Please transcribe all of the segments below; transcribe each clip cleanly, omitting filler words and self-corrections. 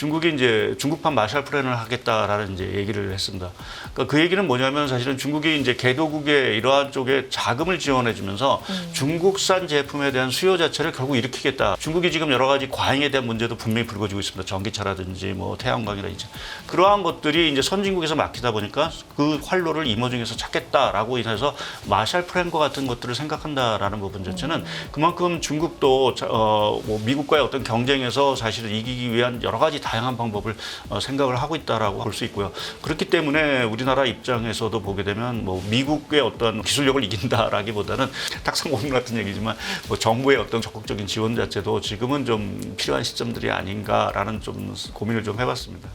중국이 이제 중국판 마샬 플랜을 하겠다라는 이제 얘기를 했습니다. 그러니까 그 얘기는 뭐냐면 사실은 중국이 이제 개도국의 이러한 쪽에 자금을 지원해주면서 중국산 제품에 대한 수요 자체를 결국 일으키겠다. 중국이 지금 여러 가지 과잉에 대한 문제도 분명히 불거지고 있습니다. 전기차라든지 뭐 태양광이라든지 그러한 것들이 이제 선진국에서 막히다 보니까 그 활로를 이모중에서 찾겠다라고 인해서 마샬 플랜과 같은 것들을 생각한다라는 부분 자체는 그만큼 중국도 뭐 미국과의 어떤 경쟁에서 사실은 이기기 위한 여러 가지 다양한 방법을 생각을 하고 있다라고 볼 수 있고요. 그렇기 때문에 우리나라 입장에서도 보게 되면 뭐 미국의 어떤 기술력을 이긴다라기보다는 탁상고문 같은 얘기지만 뭐 정부의 어떤 적극적인 지원 자체도 지금은 좀 필요한 시점들이 아닌가라는 좀 고민을 좀 해봤습니다.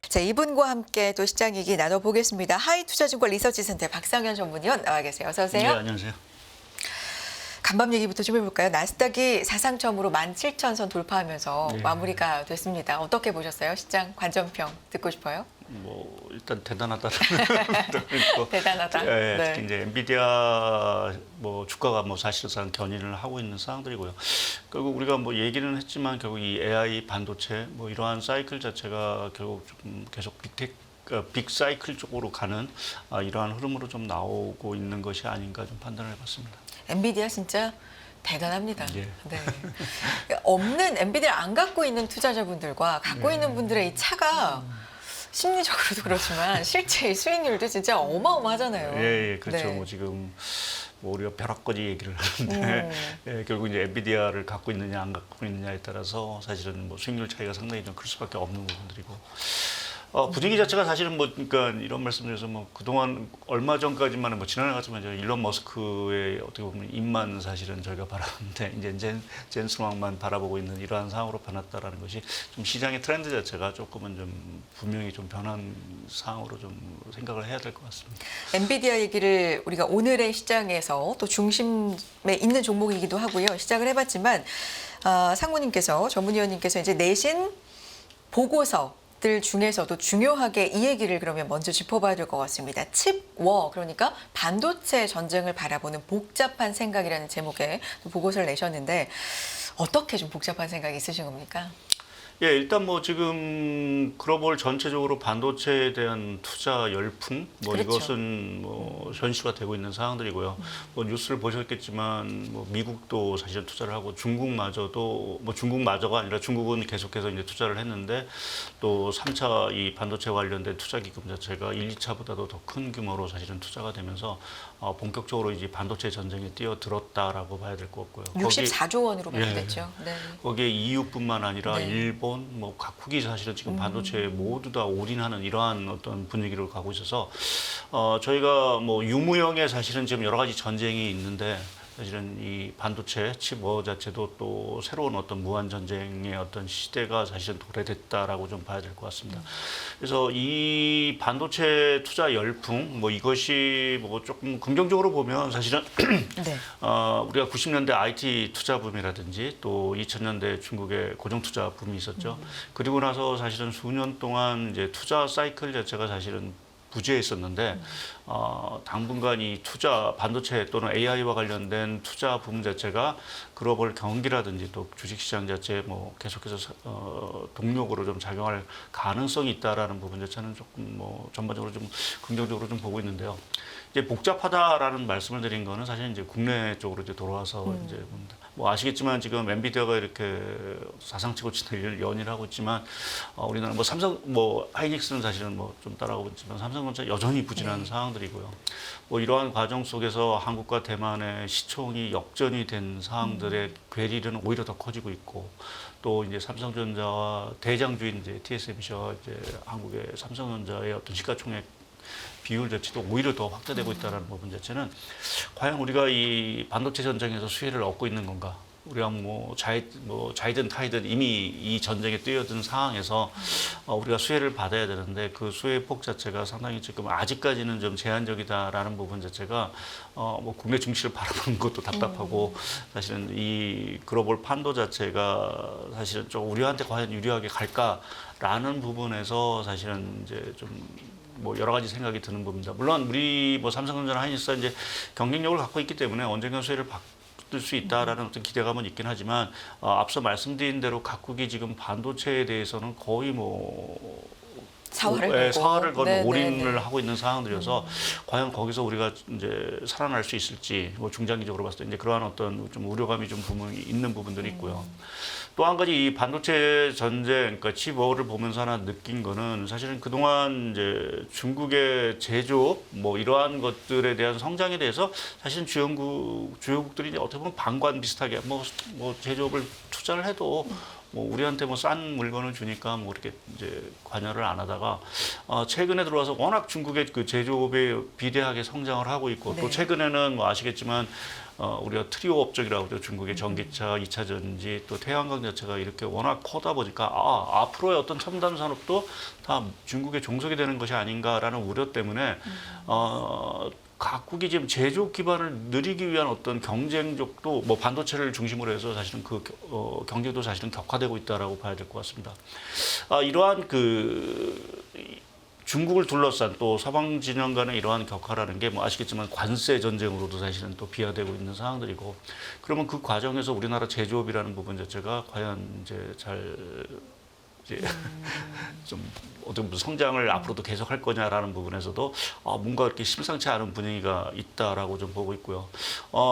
자, 이분과 함께 또 시장 얘기 나눠보겠습니다. 하이투자증권 리서치센터 박상현 전문위원 나와 계세요. 어서 오세요. 네, 안녕하세요. 간밤 얘기부터 좀 해볼까요? 나스닥이 사상 처음으로 17,000선 돌파하면서 네. 마무리가 됐습니다. 어떻게 보셨어요? 시장 관전평 듣고 싶어요. 뭐 일단 대단하다라는 생각도 대단하다. 예, 네. 특히 이제 엔비디아 뭐 주가가 뭐 사실상 견인을 하고 있는 상황들이고요. 결국 우리가 뭐 얘기는 했지만 결국 이 AI 반도체 뭐 이러한 사이클 자체가 결국 좀 계속 빅 사이클 쪽으로 가는 이러한 흐름으로 좀 나오고 있는 것이 아닌가 좀 판단을 해봤습니다. 엔비디아 진짜 대단합니다. 예. 네. 없는 엔비디아 안 갖고 있는 투자자분들과 갖고 있는 분들의 이 차가 심리적으로도 그렇지만 실제 이 수익률도 진짜 어마어마하잖아요. 예, 그렇죠. 네. 뭐 지금 뭐 우리가 벼락거지 얘기를 하는데 예, 결국 이제 엔비디아를 갖고 있느냐 안 갖고 있느냐에 따라서 사실은 뭐 수익률 차이가 상당히 좀 클 수밖에 없는 부분들이고. 분위기 자체가 사실은 뭐 그러니까 이런 말씀드려서 뭐 그동안 얼마 전까지만은 뭐 지난해 같으면 일론 머스크의 어떻게 보면 입만 사실은 저희가 바라봤는데 이제 젠슨 왕만 바라보고 있는 이러한 상황으로 변했다라는 것이 좀 시장의 트렌드 자체가 조금은 좀 분명히 좀 변한 상황으로 좀 생각을 해야 될 것 같습니다. 엔비디아 얘기를 우리가 오늘의 시장에서 또 중심에 있는 종목이기도 하고요. 시작을 해봤지만 상무님께서 전문위원님께서 이제 내신 보고서 들 중에서도 중요하게 이 얘기를 그러면 먼저 짚어봐야 될 것 같습니다. 칩워, 그러니까 반도체 전쟁을 바라보는 복잡한 생각이라는 제목의 보고서를 내셨는데 어떻게 좀 복잡한 생각이 있으신 겁니까? 예, 일단 뭐 지금 글로벌 전체적으로 반도체에 대한 투자 열풍, 뭐 그렇죠. 이것은 뭐 현실화되고 있는 상황들이고요. 뭐 뉴스를 보셨겠지만 뭐 미국도 사실은 투자를 하고 중국마저도 뭐 중국마저가 아니라 중국은 계속해서 이제 투자를 했는데 또 3차 이 반도체 관련된 투자 기금 자체가 1, 2차보다도 더 큰 규모로 사실은 투자가 되면서 본격적으로 이제 반도체 전쟁에 뛰어들었다라고 봐야 될 것 같고요. 64조 원으로 발표됐죠. 네. 거기에 EU뿐만 아니라 네. 일본, 뭐 각국이 사실은 지금 반도체에 모두 다 올인하는 이러한 어떤 분위기로 가고 있어서 저희가 뭐 유무형의 사실은 지금 여러 가지 전쟁이 있는데 사실은 이 반도체 칩워 자체도 또 새로운 어떤 무한 전쟁의 어떤 시대가 사실은 도래됐다라고 좀 봐야 될 것 같습니다. 그래서 이 반도체 투자 열풍 뭐 이것이 뭐 조금 긍정적으로 보면 사실은 네. 우리가 90년대 IT 투자 붐이라든지 또 2000년대 중국의 고정 투자 붐이 있었죠. 그리고 나서 사실은 수년 동안 이제 투자 사이클 자체가 사실은 부재했었는데 당분간 이 투자 반도체 또는 AI와 관련된 투자 부분 자체가 글로벌 경기라든지 또 주식시장 자체에 뭐 계속해서 동력으로 좀 작용할 가능성이 있다라는 부분 자체는 조금 뭐 전반적으로 좀 긍정적으로 좀 보고 있는데요. 이제 복잡하다라는 말씀을 드린 거는 사실 이제 국내 쪽으로 이제 돌아와서 이제 뭐 아시겠지만 지금 엔비디아가 이렇게 사상치고 치는 연일을 하고 있지만 우리나라 뭐 삼성 뭐 하이닉스는 사실은 뭐 좀 따라오고 있지만 삼성전자 여전히 부진한 상황들이고요. 뭐 이러한 과정 속에서 한국과 대만의 시총이 역전이 된 상황들의 괴리는 오히려 더 커지고 있고 또 이제 삼성전자와 대장주인 이제 TSMC와 이제 한국의 삼성전자의 어떤 시가총액 비율 자체도 오히려 더 확대되고 있다는 부분 자체는 과연 우리가 이 반도체 전쟁에서 수혜를 얻고 있는 건가? 우리가 뭐 자이든 타이든 이미 이 전쟁에 뛰어든 상황에서 우리가 수혜를 받아야 되는데 그 수혜의 폭 자체가 상당히 지금 아직까지는 좀 제한적이다라는 부분 자체가 뭐 국내 증시를 바라보는 것도 답답하고 사실은 이 글로벌 판도 자체가 사실은 좀 우리한테 과연 유리하게 갈까라는 부분에서 사실은 이제 좀 뭐 여러 가지 생각이 드는 부분입니다. 물론 우리 뭐 삼성전자나 하이닉스가 이제 경쟁력을 갖고 있기 때문에 언젠가 수혜를 수 있다라는 어떤 기대감은 있긴 하지만 앞서 말씀드린 대로 각국이 지금 반도체에 대해서는 거의 뭐 사활을 거는 네네네. 올인을 하고 있는 상황들이어서 과연 거기서 우리가 이제 살아날 수 있을지 뭐 중장기적으로 봤을 때 이제 그러한 어떤 좀 우려감이 좀 분명히 있는 부분들이 있고요. 또 한 가지 이 반도체 전쟁, 그러니까 칩워를 보면서 하나 느낀 거는 사실은 그동안 이제 중국의 제조업 뭐 이러한 것들에 대한 성장에 대해서 사실은 주요국들이 이제 어떻게 보면 방관 비슷하게 뭐 제조업을 투자를 해도 뭐 우리한테 뭐 싼 물건을 주니까 뭐 이렇게 이제 관여를 안 하다가 최근에 들어와서 워낙 중국의 그 제조업이 비대하게 성장을 하고 있고 또 네. 최근에는 뭐 아시겠지만 우리가 트리오 업적이라고 하죠. 중국의 전기차, 2차 전지, 또 태양광 자체가 이렇게 워낙 커다 보니까 앞으로의 어떤 첨단 산업도 다 중국에 종속이 되는 것이 아닌가라는 우려 때문에 각국이 지금 제조업 기반을 늘리기 위한 어떤 경쟁력도 뭐 반도체를 중심으로 해서 사실은 그 경쟁도 사실은 격화되고 있다라고 봐야 될 것 같습니다. 이러한 중국을 둘러싼 또 서방 진영 간의 이러한 격화라는 게 뭐 아시겠지만 관세 전쟁으로도 사실은 또 비화되고 있는 상황들이고 그러면 그 과정에서 우리나라 제조업이라는 부분 자체가 과연 이제 좀 어떤 성장을 앞으로도 계속할 거냐라는 부분에서도 뭔가 이렇게 심상치 않은 분위기가 있다라고 좀 보고 있고요.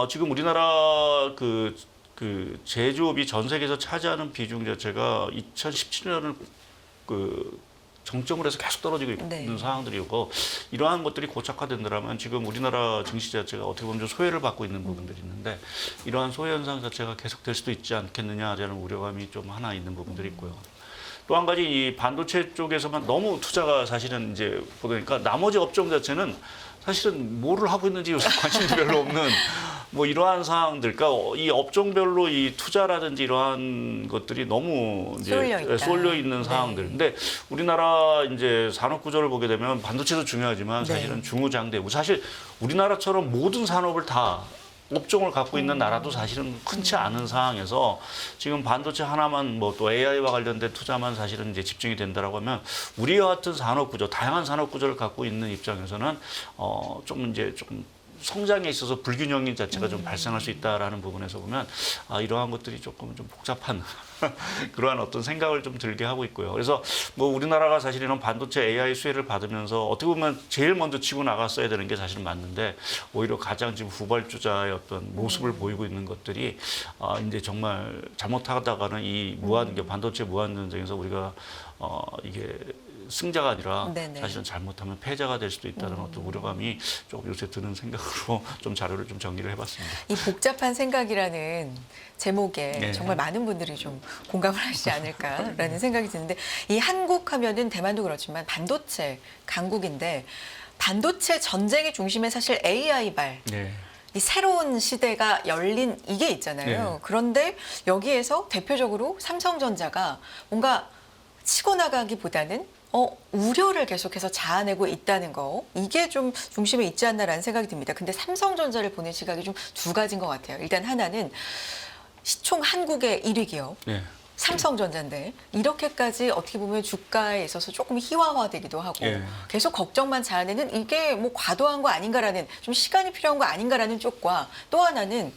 지금 우리나라 그 제조업이 전 세계에서 차지하는 비중 자체가 2017년을 정점으로 해서 계속 떨어지고 있는 네. 상황들이고 이러한 것들이 고착화된다면 지금 우리나라 증시 자체가 어떻게 보면 좀 소외를 받고 있는 부분들이 있는데 이러한 소외 현상 자체가 계속될 수도 있지 않겠느냐라는 우려감이 좀 하나 있는 부분들이 있고요. 또 한 가지 이 반도체 쪽에서만 너무 투자가 사실은 이제 보니까 나머지 업종 자체는 사실은 뭐를 하고 있는지 요새 관심도 별로 없는 뭐 이러한 상황들, 그러니까 이 업종별로 이 투자라든지 이러한 것들이 너무 이제 쏠려 있는 상황들. 네. 근데 우리나라 이제 산업 구조를 보게 되면 반도체도 중요하지만 네. 사실은 중후장대부 사실 우리나라처럼 모든 산업을 다 업종을 갖고 있는 나라도 사실은 흔치 않은 상황에서 지금 반도체 하나만 뭐 또 AI와 관련된 투자만 사실은 이제 집중이 된다라고 하면 우리와 같은 산업 구조, 다양한 산업 구조를 갖고 있는 입장에서는 좀 성장에 있어서 불균형인 자체가 좀 발생할 수 있다라는 부분에서 보면 이러한 것들이 조금 좀 복잡한 그러한 어떤 생각을 좀 들게 하고 있고요. 그래서 뭐 우리나라가 사실은 반도체 AI 수혜를 받으면서 어떻게 보면 제일 먼저 치고 나갔어야 되는 게 사실은 맞는데 오히려 가장 지금 후발주자의 어떤 모습을 보이고 있는 것들이 이제 정말 잘못하다가는 이 반도체 무한 전쟁에서 우리가 이게 승자가 아니라 네네. 사실은 잘못하면 패자가 될 수도 있다는 어떤 우려감이 조금 요새 드는 생각으로 좀 자료를 좀 정리를 해봤습니다. 이 복잡한 생각이라는 제목에 네. 정말 많은 분들이 좀 공감을 하시지 않을까라는 생각이 드는데 이 한국 하면은 대만도 그렇지만 반도체 강국인데 반도체 전쟁의 중심에 사실 AI발 네. 이 새로운 시대가 열린 이게 있잖아요. 네. 그런데 여기에서 대표적으로 삼성전자가 뭔가 치고 나가기보다는 우려를 계속해서 자아내고 있다는 거 이게 좀 중심에 있지 않나라는 생각이 듭니다. 근데 삼성전자를 보는 시각이 좀 두 가지인 것 같아요. 일단 하나는 시총 한국의 1위 기업 네. 삼성전자인데 이렇게까지 어떻게 보면 주가에 있어서 조금 희화화되기도 하고 예. 계속 걱정만 자아내는 이게 뭐 과도한 거 아닌가라는 좀 시간이 필요한 거 아닌가라는 쪽과 또 하나는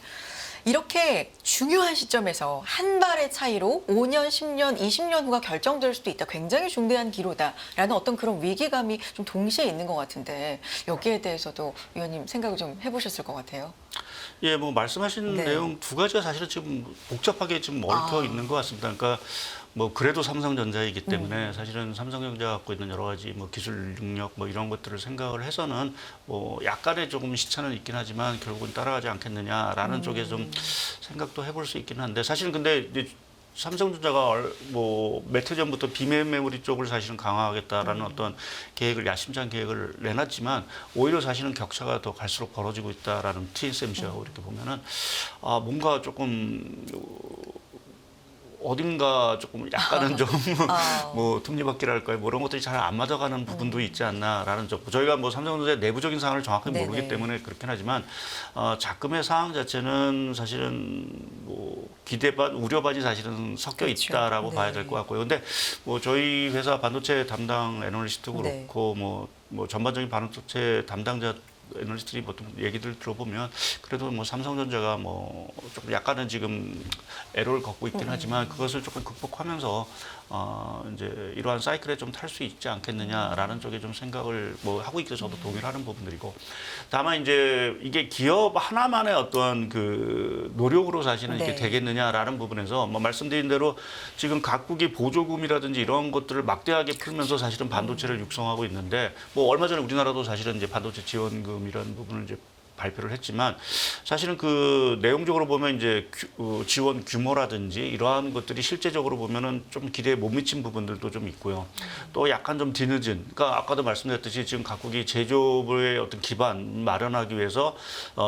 이렇게 중요한 시점에서 한 발의 차이로 5년, 10년, 20년 후가 결정될 수도 있다. 굉장히 중대한 기로다라는 어떤 그런 위기감이 좀 동시에 있는 것 같은데 여기에 대해서도 위원님 생각을 좀 해보셨을 것 같아요. 예, 뭐 말씀하신 네. 내용 두 가지가 사실은 지금 복잡하게 지금 얽혀 있는 것 같습니다. 그러니까 뭐 그래도 삼성전자이기 때문에 사실은 삼성전자가 갖고 있는 여러 가지 뭐 기술 능력 뭐 이런 것들을 생각을 해서는 뭐 약간의 조금 시차는 있긴 하지만 결국은 따라가지 않겠느냐라는 쪽에 좀 생각도 해볼 수 있긴 한데 사실은 근데 이제 삼성전자가 뭐 몇 해 전부터 비메인 메모리 쪽을 사실은 강화하겠다라는 어떤 계획을 야심찬 계획을 내놨지만 오히려 사실은 격차가 더 갈수록 벌어지고 있다라는 TSMC하고 이렇게 보면은 뭔가 조금 어딘가 조금 약간은 좀 뭐 톱니바퀴랄까요? 뭐 이런 것들이 잘 안 맞아가는 부분도 있지 않나라는 점. 저희가 뭐 삼성전자의 내부적인 상황을 정확히 모르기 네네. 때문에 그렇긴 하지만 자금의 상황 자체는 사실은 뭐 기대 반 우려 반이 사실은 섞여 그렇죠. 있다라고 네. 봐야 될 것 같고요. 근데 뭐 저희 회사 반도체 담당 애널리스트도 네. 그렇고 뭐 전반적인 반도체 담당자 애널리스트들이 보통 얘기들 들어보면 그래도 뭐 삼성전자가 뭐 조금 약간은 지금 애로를 겪고 있긴 하지만 그것을 조금 극복하면서 이제 이러한 사이클에 좀 탈 수 있지 않겠느냐라는 쪽에 좀 생각을 뭐 하고 있고 저도 동의를 하는 부분들이고 다만 이제 이게 기업 하나만의 어떤 그 노력으로 사실은 이렇게 네. 되겠느냐라는 부분에서 뭐 말씀드린 대로 지금 각국이 보조금이라든지 이런 것들을 막대하게 풀면서 사실은 반도체를 육성하고 있는데 뭐 얼마 전에 우리나라도 사실은 이제 반도체 지원금이라는 부분을 이제 발표를 했지만 사실은 그 내용적으로 보면 이제 지원 규모라든지 이러한 것들이 실제적으로 보면은 좀 기대에 못 미친 부분들도 좀 있고요. 또 약간 좀 뒤늦은, 그러니까 아까도 말씀드렸듯이 지금 각국이 제조업의 어떤 기반 마련하기 위해서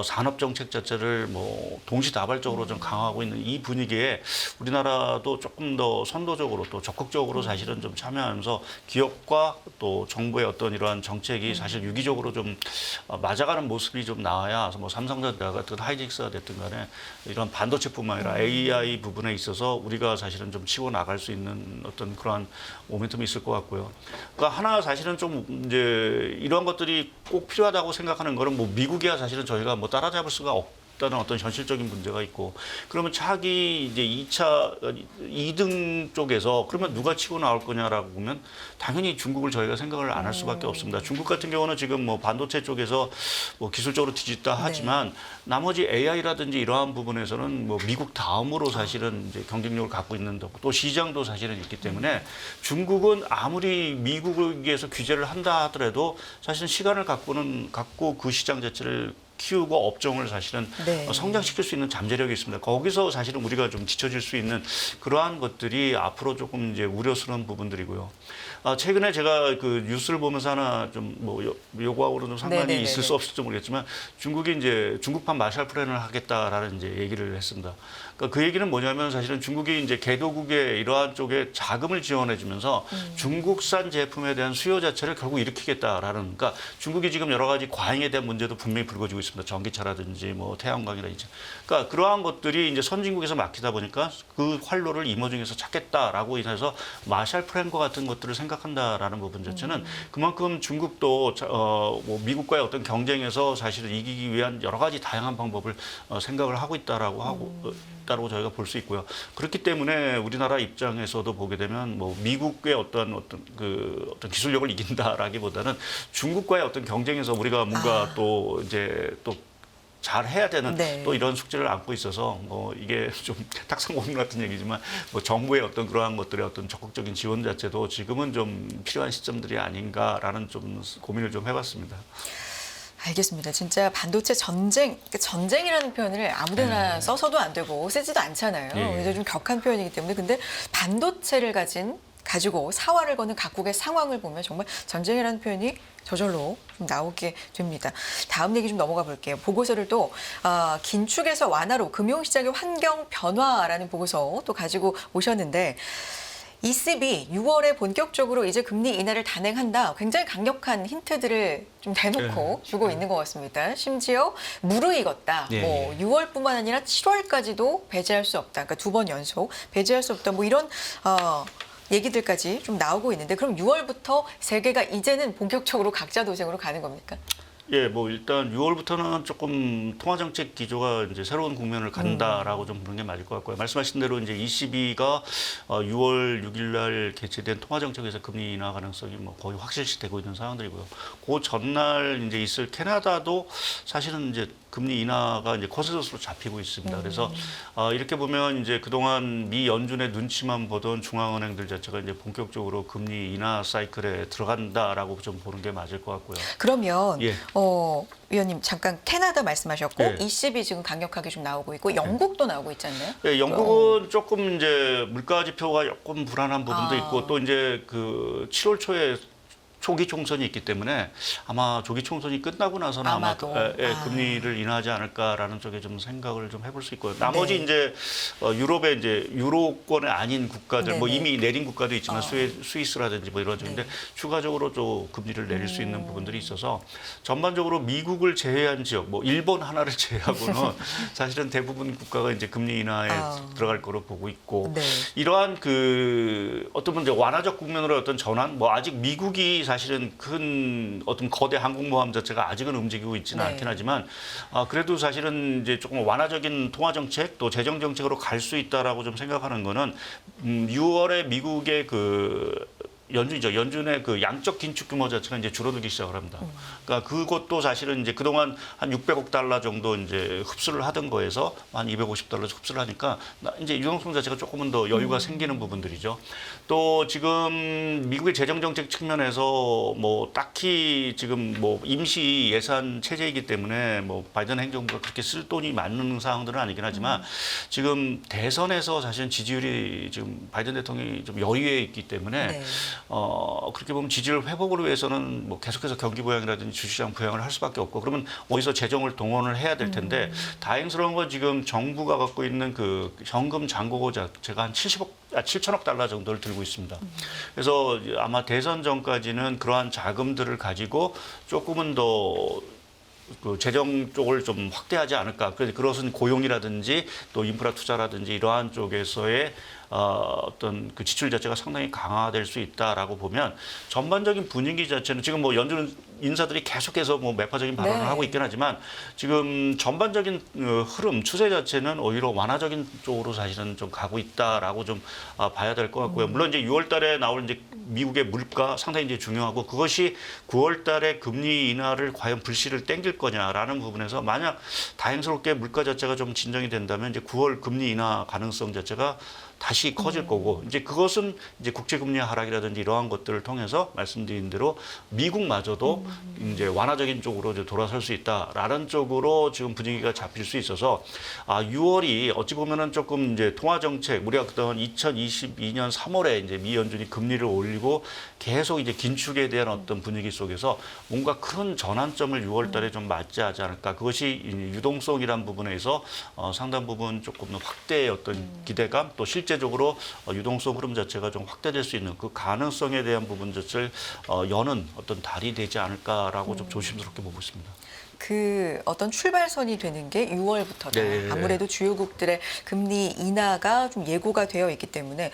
산업 정책 자체를 뭐 동시다발적으로 좀 강화하고 있는 이 분위기에 우리나라도 조금 더 선도적으로 또 적극적으로 사실은 좀 참여하면서 기업과 또 정부의 어떤 이러한 정책이 사실 유기적으로 좀 맞아가는 모습이 좀 나와야 뭐 삼성전자 같은 하이닉스가 됐든 간에 이런 반도체뿐만 아니라 AI 부분에 있어서 우리가 사실은 좀 치고 나갈 수 있는 어떤 그러한 모멘텀이 있을 것 같고요. 그러니까 하나 사실은 좀 이제 이러한 것들이 꼭 필요하다고 생각하는 거는 뭐 미국이야 사실은 저희가 뭐 따라잡을 수가 없다는 어떤 현실적인 문제가 있고 그러면 차기 이제 2등 쪽에서 그러면 누가 치고 나올 거냐라고 보면 당연히 중국을 저희가 생각을 안 할 수밖에 없습니다. 중국 같은 경우는 지금 뭐 반도체 쪽에서 뭐 기술적으로 뒤집다 하지만 나머지 AI라든지 이러한 부분에서는 뭐 미국 다음으로 사실은 이제 경쟁력을 갖고 있는 또 시장도 사실은 있기 때문에 중국은 아무리 미국에서 규제를 한다 하더라도 사실은 시간을 갖고 그 시장 자체를 키우고 업종을 사실은 네. 성장시킬 수 있는 잠재력이 있습니다. 거기서 사실은 우리가 좀 뒤처질 수 있는 그러한 것들이 앞으로 조금 이제 우려스러운 부분들이고요. 최근에 제가 그 뉴스를 보면서 하나 좀 뭐 요거하고는 좀 상관이 네네네네. 있을 수 없을지 모르겠지만 중국이 이제 중국판 마샬 플랜을 하겠다라는 이제 얘기를 했습니다. 그러니까 그 얘기는 뭐냐면 사실은 중국이 이제 개도국의 이러한 쪽에 자금을 지원해주면서 중국산 제품에 대한 수요 자체를 결국 일으키겠다라는. 그러니까 중국이 지금 여러 가지 과잉에 대한 문제도 분명히 불거지고 있습니다. 전기차라든지 뭐 태양광이라든지. 그러니까 그러한 것들이 이제 선진국에서 막히다 보니까 그 활로를 임호 중에서 찾겠다라고 인해서 마샬 플랜과 같은 것들을 생각한다라는 부분 자체는 그만큼 중국도 뭐 미국과의 어떤 경쟁에서 사실은 이기기 위한 여러 가지 다양한 방법을 생각을 하고 있다라고 저희가 볼 수 있고요. 그렇기 때문에 우리나라 입장에서도 보게 되면 뭐 미국의 어떤 기술력을 이긴다라기보다는 중국과의 어떤 경쟁에서 우리가 뭔가 또 이제 또 잘 해야 되는 네. 또 이런 숙제를 안고 있어서 뭐 이게 좀 탁상고문 같은 얘기지만 뭐 정부의 어떤 그러한 것들의 어떤 적극적인 지원 자체도 지금은 좀 필요한 시점들이 아닌가라는 좀 고민을 좀 해봤습니다. 알겠습니다. 진짜 반도체 전쟁이라는 표현을 아무데나 써서도 안 되고 쓰지도 않잖아요. 예. 그래서 좀 격한 표현이기 때문에 근데 반도체를 가지고 사활을 거는 각국의 상황을 보면 정말 전쟁이라는 표현이 저절로 좀 나오게 됩니다. 다음 얘기 좀 넘어가 볼게요. 보고서를 또 긴축에서 완화로 금융시장의 환경 변화라는 보고서 또 가지고 오셨는데 ECB 6월에 본격적으로 이제 금리 인하를 단행한다. 굉장히 강력한 힌트들을 좀 대놓고 주고 있는 것 같습니다. 심지어 무르익었다. 예, 뭐 예. 6월뿐만 아니라 7월까지도 배제할 수 없다. 그러니까 2번 연속 배제할 수 없다. 뭐 이런 얘기들까지 좀 나오고 있는데 그럼 6월부터 세계가 이제는 본격적으로 각자 도생으로 가는 겁니까? 예, 뭐 일단 6월부터는 조금 통화정책 기조가 이제 새로운 국면을 간다라고 좀 보는 게 맞을 것 같고요. 말씀하신 대로 이제 ECB가 6월 6일 날 개최된 통화정책에서 금리 인하 가능성이 뭐 거의 확실시되고 있는 상황들이고요. 그 전날 이제 있을 캐나다도 사실은 이제 금리 인하가 이제 컨센서스로 잡히고 있습니다. 그래서 이렇게 보면 이제 그동안 미 연준의 눈치만 보던 중앙은행들 자체가 이제 본격적으로 금리 인하 사이클에 들어간다라고 좀 보는 게 맞을 것 같고요. 그러면 예. 위원님 잠깐 캐나다 말씀하셨고 예. ECB 지금 강력하게 좀 나오고 있고 영국도 나오고 있지 않나요? 네, 영국은 조금 이제 물가 지표가 조금 불안한 부분도 있고 또 이제 그 7월 초에 조기 총선이 있기 때문에 아마 조기 총선이 끝나고 나서는 아마도. 금리를 인하하지 않을까라는 쪽에 좀 생각을 좀 해볼 수 있고요. 나머지 네. 이제 유럽의 이제 유로권이 아닌 국가들 뭐 네네. 이미 내린 국가도 있지만 스위스라든지 뭐 이런 쪽인데 네. 추가적으로 또 금리를 내릴 수 있는 부분들이 있어서 전반적으로 미국을 제외한 지역 뭐 일본 하나를 제외하고는 사실은 대부분 국가가 이제 금리 인하에 들어갈 거로 보고 있고 네. 이러한 그 어떤 이제 완화적 국면으로 어떤 전환 뭐 아직 미국이 사실은 큰 어떤 거대 항공모함 자체가 아직은 움직이고 있지는 네. 않긴 하지만 그래도 사실은 이제 조금 완화적인 통화 정책 또 재정 정책으로 갈 수 있다라고 좀 생각하는 거는 6월에 미국의 연준이죠. 연준의 그 양적 긴축 규모 자체가 이제 줄어들기 시작을 합니다. 그러니까 그것도 사실은 이제 그동안 한 600억 달러 정도 이제 흡수를 하던 거에서 한 250달러 흡수를 하니까 이제 유동성 자체가 조금은 더 여유가 생기는 부분들이죠. 또 지금 미국의 재정 정책 측면에서 뭐 딱히 지금 뭐 임시 예산 체제이기 때문에 뭐 바이든 행정부가 그렇게 쓸 돈이 많은 상황들은 아니긴 하지만 지금 대선에서 사실은 지지율이 지금 바이든 대통령이 좀 여유에 있기 때문에 네. 그렇게 보면 지지율 회복을 위해서는 뭐 계속해서 경기 부양이라든지 주시장 부양을 할 수밖에 없고 그러면 어디서 재정을 동원을 해야 될 텐데 다행스러운 건 지금 정부가 갖고 있는 그 현금 잔고가 자체가 한 7천억 달러 정도를 들고 있습니다. 그래서 아마 대선 전까지는 그러한 자금들을 가지고 조금은 더 그 재정 쪽을 좀 확대하지 않을까. 그것은 고용이라든지 또 인프라 투자라든지 이러한 쪽에서의 어떤 그 지출 자체가 상당히 강화될 수 있다라고 보면 전반적인 분위기 자체는 지금 뭐 연준 인사들이 계속해서 뭐 매파적인 발언을 네. 하고 있긴 하지만 지금 전반적인 흐름 추세 자체는 오히려 완화적인 쪽으로 사실은 좀 가고 있다라고 좀 봐야 될 것 같고요. 물론 이제 6월달에 나올 이제 미국의 물가 상당히 이제 중요하고 그것이 9월달에 금리 인하를 과연 불씨를 땡길 거냐라는 부분에서 만약 다행스럽게 물가 자체가 좀 진정이 된다면 이제 9월 금리 인하 가능성 자체가 다시 커질 거고 이제 그것은 이제 국제 금리 하락이라든지 이러한 것들을 통해서 말씀드린 대로 미국마저도 이제 완화적인 쪽으로 이제 돌아설 수 있다라는 쪽으로 지금 분위기가 잡힐 수 있어서 6월이 어찌 보면은 조금 이제 통화 정책 우리가 그동안 2022년 3월에 이제 미 연준이 금리를 올리고 계속 이제 긴축에 대한 어떤 분위기 속에서 뭔가 큰 전환점을 6월달에 좀 맞이하지 않을까 그것이 유동성이란 부분에서 상당 부분 조금 더 확대의 어떤 기대감 또 실제적으로 유동성 흐름 자체가 좀 확대될 수 있는 그 가능성에 대한 부분 자체를 여는 어떤 달이 되지 않을까라고 좀 조심스럽게 보고 있습니다. 그 어떤 출발선이 되는 게 6월부터다. 네. 아무래도 주요국들의 금리 인하가 좀 예고가 되어 있기 때문에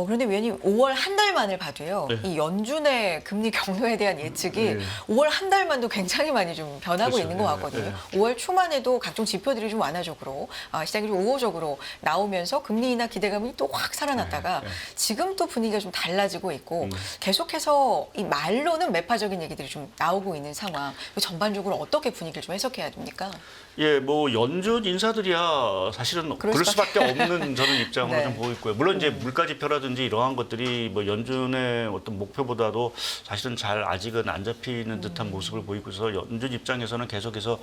그런데 위원님 5월 한 달만을 봐도요. 네. 이 연준의 금리 경로에 대한 예측이 네. 5월 한 달만도 굉장히 많이 좀 변하고 그렇죠. 있는 것 같거든요. 네. 5월 초만 해도 각종 지표들이 좀 완화적으로 시장이 좀 우호적으로 나오면서 금리 인하 기대감이 또 확 살아났다가 네. 지금 또 분위기가 좀 달라지고 있고 계속해서 이 말로는 매파적인 얘기들이 좀 나오고 있는 상황. 전반적으로 어떻게 분위기를 좀 해석해야 됩니까? 예, 뭐 연준 인사들이야 사실은 그럴 수밖에 없는 저는 입장으로 네. 좀 보고 있고요. 물론 이제 물가 지표라든지 이러한 것들이 뭐 연준의 어떤 목표보다도 사실은 잘 아직은 안 잡히는 듯한 모습을 보이고 있어서 연준 입장에서는 계속해서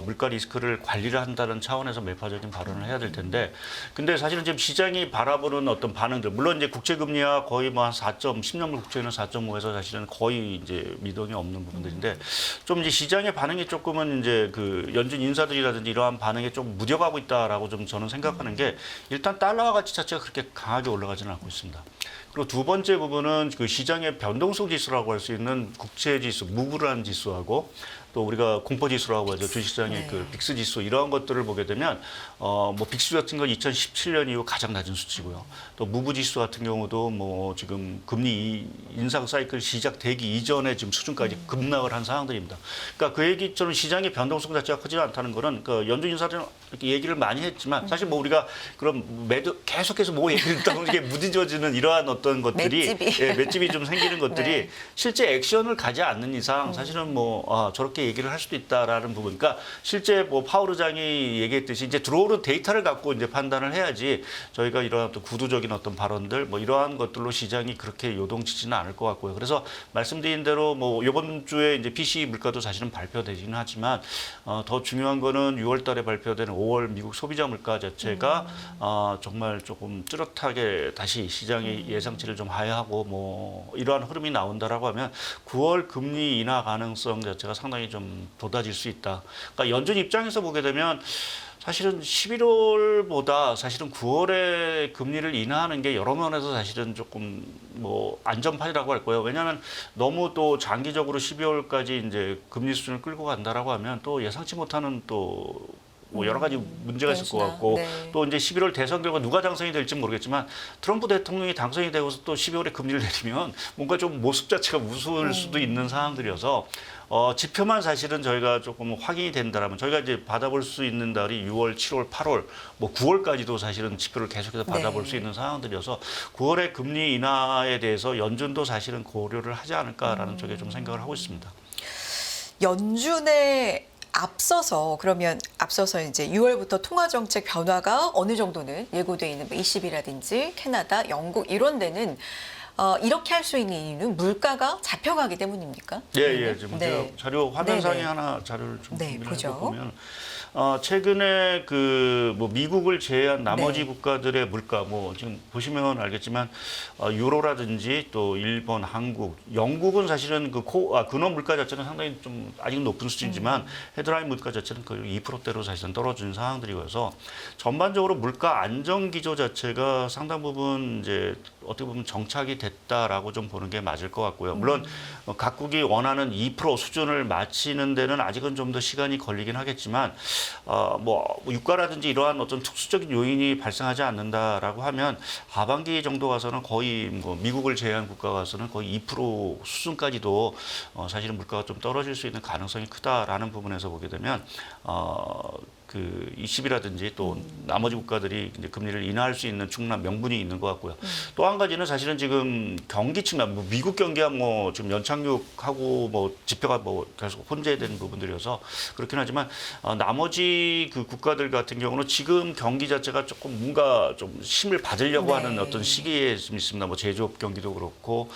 물가 리스크를 관리를 한다는 차원에서 매파적인 발언을 해야 될 텐데, 근데 사실은 지금 시장이 바라보는 어떤 반응들, 물론 이제 국채 금리가 거의 뭐 한 10년물 국채는 4.5에서 사실은 거의 이제 미동이 없는 부분들인데, 좀 이제 시장의 반응이 조금은 이제 그 연준 인사들이라든지 이러한 반응에 좀 무뎌가고 있다라고 좀 저는 생각하는 게, 일단 달러화 가치 자체가 그렇게 강하게 올라가지는 않고 있습니다. 그리고 두 번째 부분은 그 시장의 변동성 지수라고 할 수 있는 국채 지수, 무브라는 지수하고 또 우리가 공포 지수라고 하죠. 주식시장의 네. 그 빅스 지수 이러한 것들을 보게 되면 뭐 빅스 같은 건 2017년 이후 가장 낮은 수치고요. 또 무브 지수 같은 경우도 뭐 지금 금리 인상 사이클 시작되기 이전에 지금 수준까지 급락을 한 상황들입니다. 그러니까 그 얘기처럼 시장의 변동성 자체가 크지 않다는 거는 그 연준 인사들은 이렇게 얘기를 많이 했지만 사실 뭐 우리가 그럼 계속해서 뭐 얘기를 듣다 보면 이게 무뎌지는 이러한 어떤 것들이 맷집이 좀 생기는 것들이 네. 실제 액션을 가지 않는 이상 사실은 뭐 저렇게 얘기를 할 수도 있다라는 부분. 그러니까 실제 뭐 파월 의장이 얘기했듯이 이제 들어오는 데이터를 갖고 이제 판단을 해야지 저희가 이러한 어떤 구두적인 어떤 발언들 뭐 이러한 것들로 시장이 그렇게 요동치지는 않을 것 같고요. 그래서 말씀드린 대로 뭐 이번 주에 이제 PCE 물가도 사실은 발표되지는 하지만 더 중요한 거는 6월달에 발표되는 5월 미국 소비자 물가 자체가 정말 조금 뚜렷하게 다시 시장의 예상치를 좀 하회하고 뭐 이러한 흐름이 나온다라고 하면 9월 금리 인하 가능성 자체가 상당히 좀 돋아질 수 있다. 그러니까 연준 입장에서 보게 되면 사실은 11월보다 사실은 9월에 금리를 인하하는 게 여러 면에서 사실은 조금 뭐 안전판이라고 할 거예요. 왜냐하면 너무 또 장기적으로 12월까지 이제 금리 수준을 끌고 간다라고 하면 또 예상치 못하는 또 뭐 여러 가지 문제가 있을 것 변수나. 같고 네. 또 이제 11월 대선 결과 누가 당선이 될지 모르겠지만 트럼프 대통령이 당선이 되고서 또 12월에 금리를 내리면 뭔가 좀 모습 자체가 무서울 수도 있는 상황들이어서 지표만 사실은 저희가 조금 확인이 된다라면 저희가 이제 받아볼 수 있는 달이 6월, 7월, 8월, 뭐 9월까지도 사실은 지표를 계속해서 받아볼 네. 수 있는 상황들이어서 9월에 금리 인하에 대해서 연준도 사실은 고려를 하지 않을까라는 쪽에 좀 생각을 하고 있습니다. 연준에 앞서서 이제 6월부터 통화 정책 변화가 어느 정도는 예고돼 있는 뭐 ECB라든지 캐나다, 영국 이런 데는 이렇게 할 수 있는 이유는 물가가 잡혀가기 때문입니까? 예. 지금 네. 제가 자료 화면상에 네네. 하나 자료를 좀 네, 준비를 보죠. 해보면 최근에 그 뭐 미국을 제외한 나머지 네. 국가들의 물가 뭐 지금 보시면 알겠지만 유로라든지 또 일본, 한국, 영국은 사실은 근원 물가 자체는 상당히 좀 아직 높은 수준이지만 헤드라인 물가 자체는 거의 2%대로 사실은 떨어진 상황들이어서 전반적으로 물가 안정 기조 자체가 상당 부분 이제 어떻게 보면 정착이 됐다라고 좀 보는 게 맞을 것 같고요. 물론 각국이 원하는 2% 수준을 맞추는 데는 아직은 좀 더 시간이 걸리긴 하겠지만 뭐 유가라든지 이러한 어떤 특수적인 요인이 발생하지 않는다라고 하면 하반기 정도 가서는 거의 뭐 미국을 제외한 국가 가서는 거의 2% 수준까지도 사실은 물가가 좀 떨어질 수 있는 가능성이 크다라는 부분에서 보게 되면 그 ECB라든지 또 나머지 국가들이 이제 금리를 인하할 수 있는 충분한 명분이 있는 것 같고요. 또 한 가지는 사실은 지금 경기 측면, 뭐 미국 경기야 뭐 지금 연착륙하고 뭐 지표가 뭐 계속 혼재된 부분들이어서 그렇긴 하지만 나머지 그 국가들 같은 경우는 지금 경기 자체가 조금 뭔가 좀 힘을 받으려고 하는 어떤 시기에 좀 있습니다. 뭐 제조업 경기도 그렇고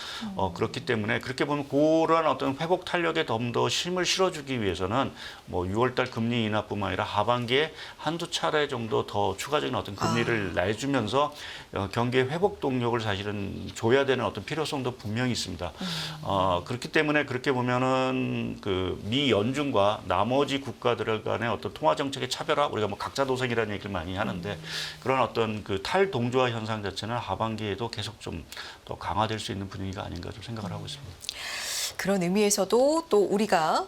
그렇기 때문에 그렇게 보면 그러한 어떤 회복 탄력에 좀 더 힘을 실어주기 위해서는 뭐 6월달 금리 인하뿐만 아니라 하반기에 한두 차례 정도 더 추가적인 어떤 금리를 내주면서 경기의 회복 동력을 사실은 줘야 되는 어떤 필요성도 분명히 있습니다. 그렇기 때문에 그렇게 보면은 그 미 연준과 나머지 국가들 간의 어떤 통화 정책의 차별화 우리가 뭐 각자 도생이라는 얘기를 많이 하는데 그런 어떤 그 탈동조화 현상 자체는 하반기에도 계속 좀 더 강화될 수 있는 분위기가 아닌가 좀 생각을 하고 있습니다. 그런 의미에서도 또 우리가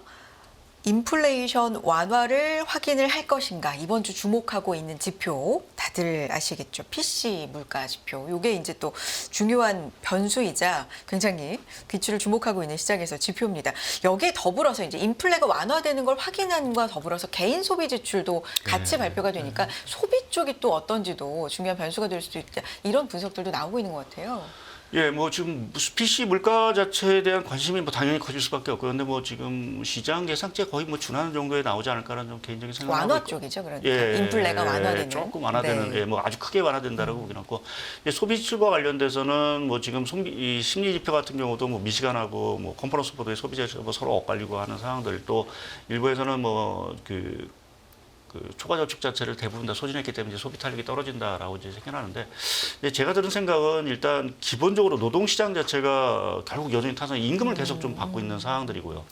인플레이션 완화를 확인을 할 것인가 이번 주 주목하고 있는 지표 다들 아시겠죠? PC 물가 지표. 이게 이제 또 중요한 변수이자 굉장히 귀추를 주목하고 있는 시장에서 지표입니다. 여기에 더불어서 이제 인플레가 완화되는 걸 확인함과 더불어서 개인 소비 지출도 같이 발표가 되니까 소비 쪽이 또 어떤지도 중요한 변수가 될 수도 있다. 이런 분석들도 나오고 있는 것 같아요. 예, 뭐 지금 PC 물가 자체에 대한 관심이 뭐 당연히 커질 수밖에 없고 그런데 뭐 지금 시장 예상치에 거의 뭐 준하는 정도에 나오지 않을까라는 좀 개인적인 생각을 하고 완화 있고. 쪽이죠, 그러니까 인플레가 완화되는. 조금 완화되는, 네. 예, 뭐 아주 크게 완화된다라고 보긴 하고 소비 지출과 관련돼서는 뭐 지금 이 심리 지표 같은 경우도 뭐 미시간하고 뭐 컨퍼런스 보도에 소비자가 뭐 서로 엇갈리고 하는 상황들 또 일부에서는 뭐 그 초과 저축 자체를 대부분 다 소진했기 때문에 이제 소비 탄력이 떨어진다라고 이제 생각하는데 제가 드는 생각은 일단 기본적으로 노동 시장 자체가 결국 여전히 타서 임금을 계속 좀 받고 있는 상황들이고요.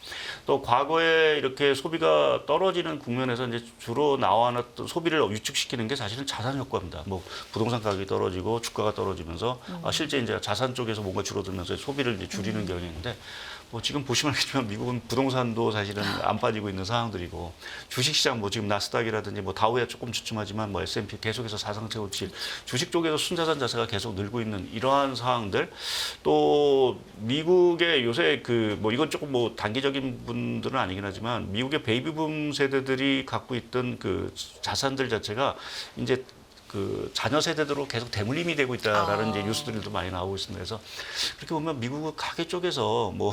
또 과거에 이렇게 소비가 떨어지는 국면에서 이제 주로 나와놨던 소비를 위축시키는 게 사실은 자산 효과입니다. 뭐 부동산 가격이 떨어지고 주가가 떨어지면서 실제 이제 자산 쪽에서 뭔가 줄어들면서 소비를 이제 줄이는 경향인데 뭐 지금 보시면 알겠지만 미국은 부동산도 사실은 안 빠지고 있는 상황들이고 주식시장 뭐 지금 나스닥이라든지 뭐 다우야 조금 주춤하지만 뭐 S&P 계속해서 사상체 우칠 주식 쪽에서 순자산 자체가 계속 늘고 있는 이러한 상황들 또 미국의 요새 그 뭐 이건 조금 뭐 단기적인 분들은 아니긴 하지만 미국의 베이비붐 세대들이 갖고 있던 그 자산들 자체가 이제 그 자녀 세대들로 계속 대물림이 되고 있다라는 이제 뉴스들도 많이 나오고 있습니다. 그래서 그렇게 보면 미국 가계 쪽에서 뭐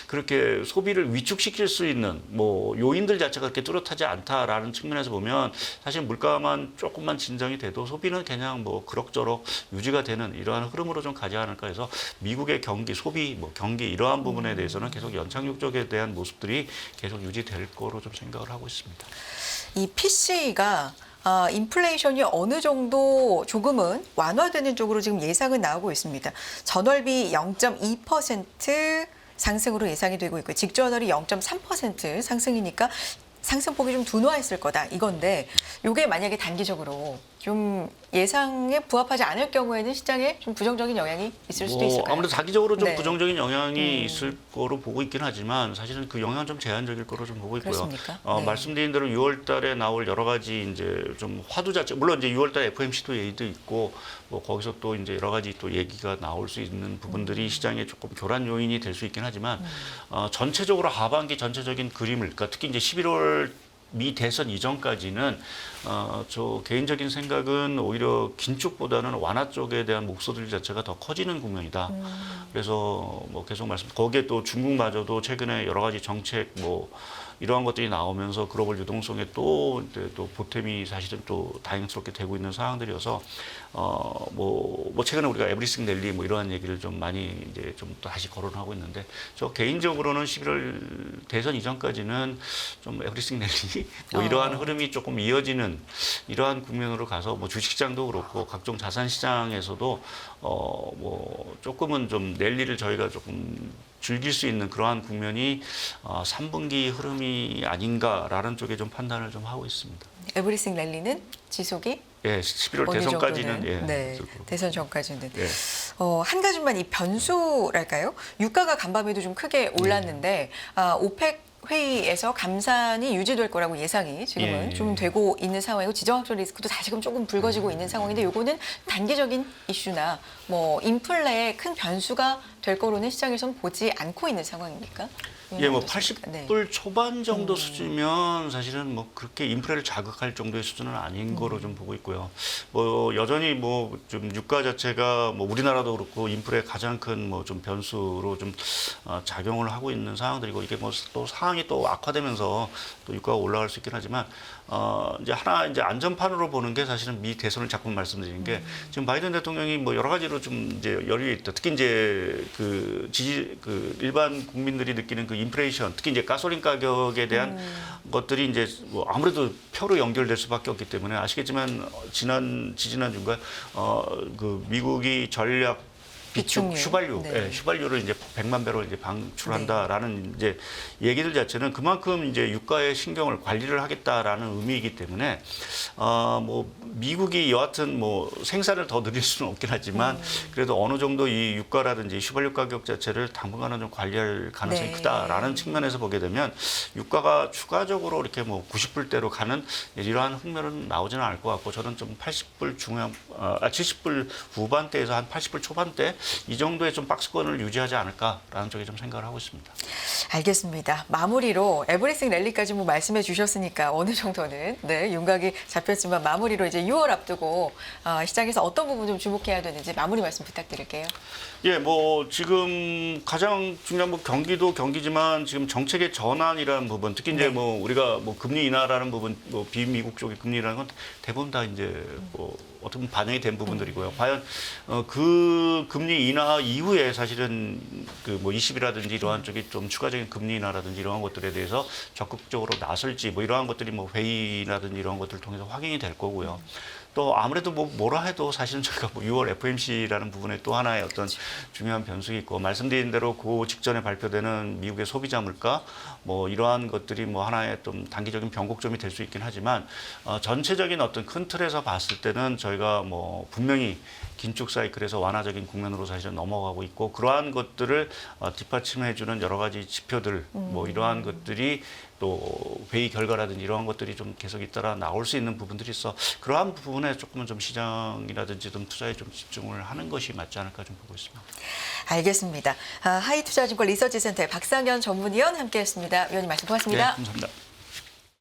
그렇게 소비를 위축시킬 수 있는 뭐 요인들 자체가 그렇게 뚜렷하지 않다라는 측면에서 보면 사실 물가만 조금만 진정이 돼도 소비는 그냥 뭐 그럭저럭 유지가 되는 이러한 흐름으로 좀 가지 않을까 해서 미국의 경기, 소비, 뭐 경기 이러한 부분에 대해서는 계속 연착륙 쪽에 대한 모습들이 계속 유지될 거로 좀 생각을 하고 있습니다. 이 PC가 인플레이션이 어느 정도 조금은 완화되는 쪽으로 지금 예상은 나오고 있습니다. 전월비 0.2% 상승으로 예상이 되고 있고 직전월이 0.3% 상승이니까 상승폭이 좀 둔화했을 거다 이건데 이게 만약에 단기적으로 좀 예상에 부합하지 않을 경우에는 시장에 좀 부정적인 영향이 있을 수도 있을까요? 아무래도 단기적으로 좀 네. 부정적인 영향이 있을 거로 보고 있긴 하지만 사실은 그 영향은 좀 제한적일 거로 좀 보고 있고요. 그렇습니까? 네. 말씀드린 대로 6월 달에 나올 여러 가지 이제 좀 화두 자체, 물론 이제 6월 달에 FOMC도 얘기도 있고 뭐 거기서 또 이제 여러 가지 또 얘기가 나올 수 있는 부분들이 시장에 조금 교란 요인이 될 수 있긴 하지만 전체적으로 하반기 전체적인 그림을, 그러니까 특히 이제 11월 미 대선 이전까지는 저 개인적인 생각은 오히려 긴축보다는 완화 쪽에 대한 목소리 자체가 더 커지는 국면이다. 그래서 뭐 계속 거기에 또 중국마저도 최근에 여러 가지 정책 뭐 이러한 것들이 나오면서 글로벌 유동성에 또 보탬이 사실은 또 다행스럽게 되고 있는 상황들이어서 뭐 최근에 우리가 에브리싱 랠리 뭐 이러한 얘기를 좀 많이 이제 좀 또 다시 거론하고 있는데 저 개인적으로는 11월 대선 이전까지는 좀 에브리싱 랠리 뭐 이러한 흐름이 조금 이어지는 이러한 국면으로 가서 뭐 주식시장도 그렇고 각종 자산 시장에서도 뭐 조금은 좀 랠리를 저희가 조금 즐길 수 있는 그러한 국면이 3분기 흐름이 아닌가라는 쪽에 좀 판단을 좀 하고 있습니다. 에브리싱 랠리는 지속이 예, 11월 어느 대선까지는 정도는? 예. 네, 대선 전까지는. 예. 한 가지만 이 변수랄까요? 유가가 간밤에도 좀 크게 올랐는데 오펙 회의에서 감산이 유지될 거라고 예상이 지금은 예. 좀 되고 있는 상황이고 지정학적 리스크도 다시금 조금 불거지고 있는 상황인데 요거는 단기적인 이슈나 뭐 인플레의 큰 변수가 될 거로는 시장에서는 보지 않고 있는 상황입니까? 예, 뭐 어떻습니까? 80불 초반 정도 수준이면 사실은 뭐 그렇게 인플레를 자극할 정도의 수준은 아닌 거로 좀 보고 있고요. 뭐 여전히 뭐 좀 유가 자체가 뭐 우리나라도 그렇고 인플레 가장 큰 뭐 좀 변수로 좀 작용을 하고 있는 상황들이고 이게 뭐 또 상황이 또 악화되면서 또 유가가 올라갈 수 있긴 하지만 이제 하나 이제 안전판으로 보는 게 사실은 미 대선을 자꾸 말씀드리는 게 지금 바이든 대통령이 뭐 여러 가지로 좀 이제 열려 있다. 특히 이제 그 일반 국민들이 느끼는 그 인플레이션, 특히 이제 가솔린 가격에 대한 것들이 이제 뭐 아무래도 표로 연결될 수밖에 없기 때문에 아시겠지만 지지난주인가 그 미국이 전략 비축 비축유. 휘발유, 네. 예, 휘발유를 이제 100만 배럴 이제 방출한다라는 이제 얘기들 자체는 그만큼 이제 유가의 신경을 관리를 하겠다라는 의미이기 때문에 뭐 미국이 여하튼 뭐 생산을 더 늘릴 수는 없긴 하지만 그래도 어느 정도 이 유가라든지 휘발유 가격 자체를 당분간은 좀 관리할 가능성이 네. 크다라는 측면에서 보게 되면 유가가 추가적으로 이렇게 뭐 90불대로 가는 이러한 흥미는 나오지는 않을 것 같고 저는 좀 80불 70불 후반대에서 한 80불 초반대 이 정도의 좀 박스권을 유지하지 않을까라는 쪽에 좀 생각을 하고 있습니다. 알겠습니다. 마무리로 에브리싱 랠리까지 뭐 말씀해 주셨으니까 어느 정도는 네, 윤곽이 잡혔지만 마무리로 이제 6월 앞두고 시장에서 어떤 부분 좀 주목해야 되는지 마무리 말씀 부탁드릴게요. 예, 뭐 지금 가장 중요한 뭐 경기도 경기지만 지금 정책의 전환이라는 부분, 특히 이제 네. 뭐 우리가 뭐 금리 인하라는 부분, 뭐 비미국 쪽의 금리라는 건 대부분 다 이제 뭐 어떻게 보면 반영이 된 부분들이고요. 과연 그 금리 인하 이후에 사실은 그 뭐 20이라든지 이러한 쪽이 좀 추가적인 금리 인하라든지 이러한 것들에 대해서 적극적으로 나설지 뭐 이러한 것들이 뭐 회의라든지 이러한 것들을 통해서 확인이 될 거고요. 또 아무래도 뭐라 해도 사실은 저희가 뭐 6월 FOMC라는 부분에 또 하나의 어떤 중요한 변수가 있고 말씀드린 대로 그 직전에 발표되는 미국의 소비자 물가 뭐 이러한 것들이 뭐 하나의 좀 단기적인 변곡점이 될 수 있긴 하지만 전체적인 어떤 큰 틀에서 봤을 때는 저희가 뭐 분명히 긴축 사이클에서 완화적인 국면으로 사실은 넘어가고 있고 그러한 것들을 뒷받침해주는 여러 가지 지표들 뭐 이러한 것들이 또 회의 결과라든지 이러한 것들이 좀 계속 잇따라 나올 수 있는 부분들이 있어 그러한 부분에 조금은 좀 시장이라든지 좀 투자에 좀 집중을 하는 것이 맞지 않을까 좀 보고 있습니다. 알겠습니다. 하이투자증권 리서치센터의 박상현 전문위원 함께했습니다. 위원님 말씀 고맙습니다. 네, 감사합니다.